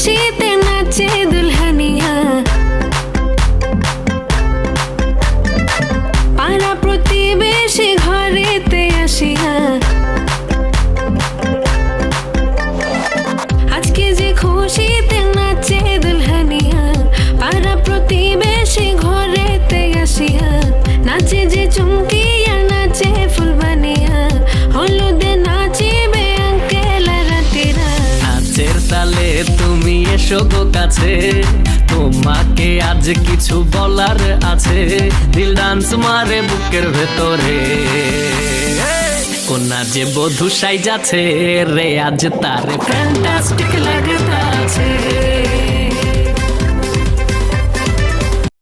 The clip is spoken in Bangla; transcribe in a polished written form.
খুশিতে নাচে দুলহানিয়া, পাড়া প্রতিবেশী ঘরেতে আসিয়া, আজকে যে খুশিতে নাচে দুলহানিয়া, পাড়া প্রতিবেশী ঘরেতে আসিয়া, নাচে যে চুমকিয়া নাচে ফুলবানিয়া, হলুদে নাচিবে আঙ্কেল রাতেরা। নাচের তালে তুমি এসো গো কাছে, তোমাকে আজ কিছু বলার আছে, দিল ডান্স মারে বুকের ভেতরে। কোনা যে বধূ সাইজাছে রে, আজ তারে ফ্যান্টাস্টিক লাগতাছে।